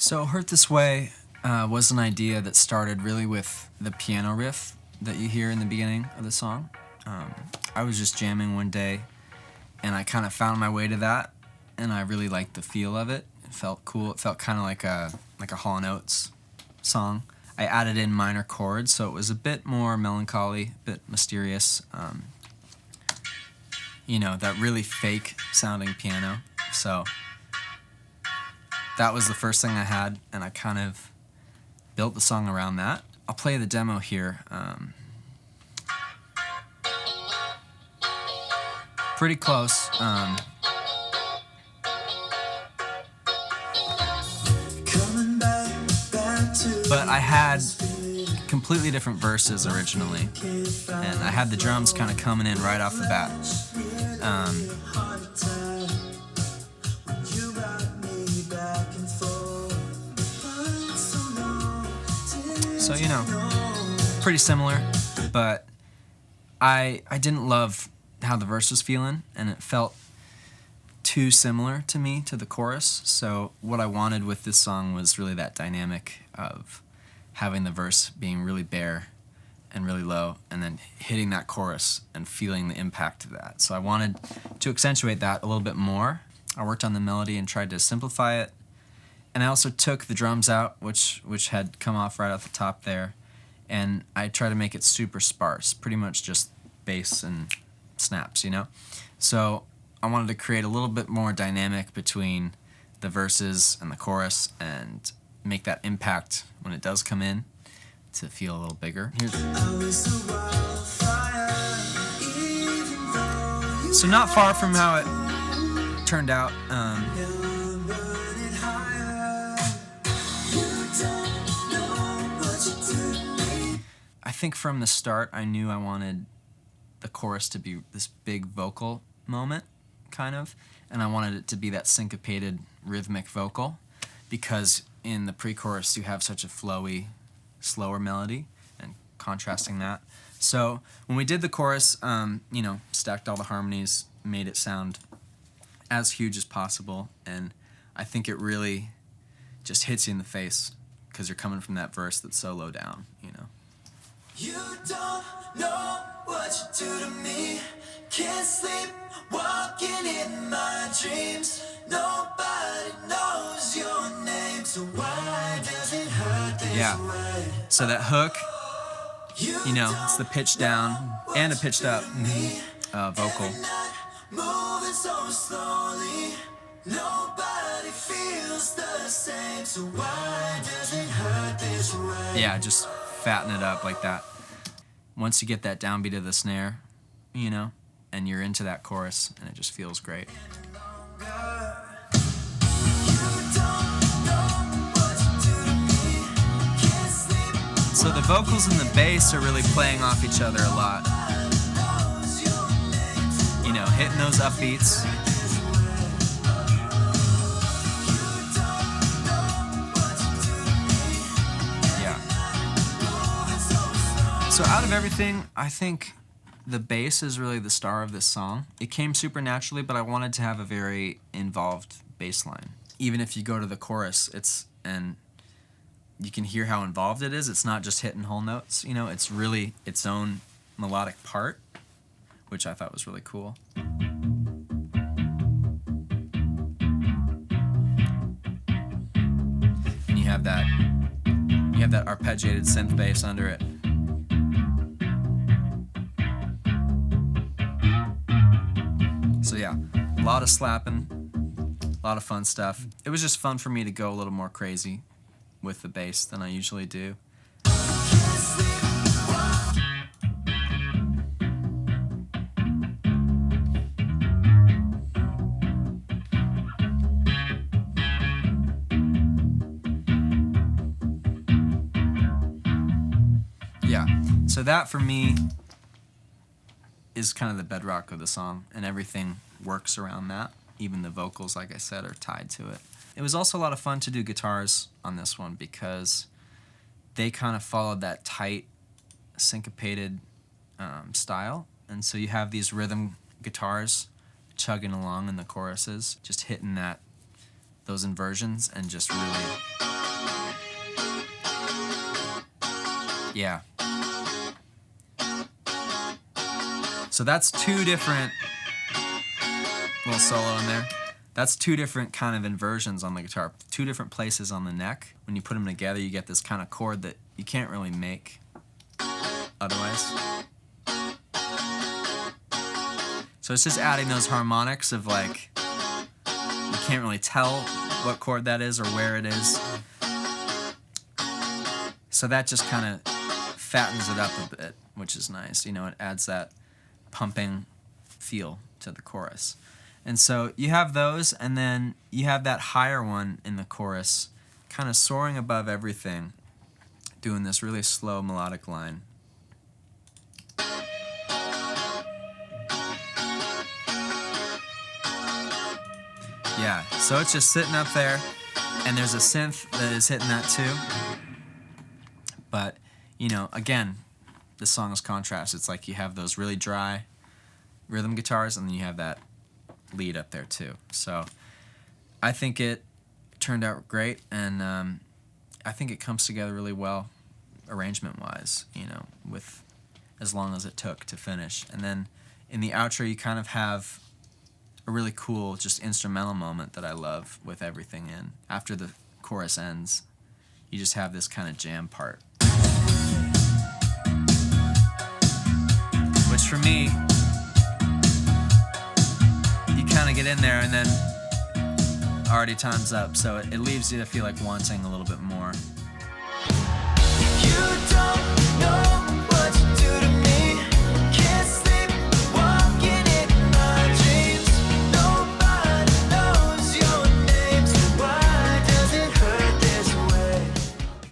So Hurt This Way was an idea that started really with the piano riff that you hear in the beginning of the song. I was just jamming one day, and I kind of found my way to that, and I really liked the feel of it. It felt cool. It felt kind of like a Hall & Oates song. I added in minor chords, so it was a bit more melancholy, a bit mysterious. That really fake sounding piano. So that was the first thing I had, and I kind of built the song around that. I'll play the demo here. Pretty close. But I had completely different verses originally, and I had the drums kind of coming in right off the bat. So, pretty similar, but I didn't love how the verse was feeling, and it felt too similar to me to the chorus. So what I wanted with this song was really that dynamic of having the verse being really bare and really low, and then hitting that chorus and feeling the impact of that. So I wanted to accentuate that a little bit more. I worked on the melody and tried to simplify it. And I also took the drums out, which had come off right off the top there, and I tried to make it super sparse, pretty much just bass and snaps, So I wanted to create a little bit more dynamic between the verses and the chorus and make that impact when it does come in to feel a little bigger. So not far from how it turned out. I think from the start I knew I wanted the chorus to be this big vocal moment, kind of, and I wanted it to be that syncopated rhythmic vocal, because in the pre-chorus you have such a flowy, slower melody, and contrasting that. So when we did the chorus, stacked all the harmonies, made it sound as huge as possible, and I think it really just hits you in the face because you're coming from that verse that's so low down, You don't know what you do to me. Can't sleep, walking in my dreams. Nobody knows your name, so why does it hurt this way? So that hook, it's the pitch down and a pitched up vocal. Moving so slowly, nobody feels the same, so why does it hurt this way? Yeah, just fatten it up like that. Once you get that downbeat of the snare, and you're into that chorus, and it just feels great. So the vocals and the bass are really playing off each other a lot. Hitting those upbeats. So out of everything, I think the bass is really the star of this song. It came super naturally, but I wanted to have a very involved bass line. Even if you go to the chorus, and you can hear how involved it is. It's not just hitting whole notes, it's really its own melodic part, which I thought was really cool. And you have that arpeggiated synth bass under it. So yeah, a lot of slapping, a lot of fun stuff. It was just fun for me to go a little more crazy with the bass than I usually do. Yeah, so that for me is kind of the bedrock of the song, and everything works around that. Even the vocals, like I said, are tied to it. It was also a lot of fun to do guitars on this one because they kind of followed that tight, syncopated style, and so you have these rhythm guitars chugging along in the choruses, just hitting that those inversions and just really, yeah. So that's two different, little solo in there. That's two different kind of inversions on the guitar, two different places on the neck. When you put them together, you get this kind of chord that you can't really make otherwise. So it's just adding those harmonics of like, you can't really tell what chord that is or where it is. So that just kind of fattens it up a bit, which is nice. You know, it adds that pumping feel to the chorus. And so you have those, and then you have that higher one in the chorus, kind of soaring above everything, doing this really slow melodic line. Yeah, so it's just sitting up there, and there's a synth that is hitting that too. But, you know, again, the song is contrast. It's like you have those really dry rhythm guitars, and then you have that lead up there too. So I think it turned out great, and I think it comes together really well arrangement wise, you know, with as long as it took to finish. And then in the outro you kind of have a really cool just instrumental moment that I love with everything in. After the chorus ends, you just have this kind of jam part, which for me, kind of get in there and then already time's up, so it leaves you to feel like wanting a little bit more. You don't know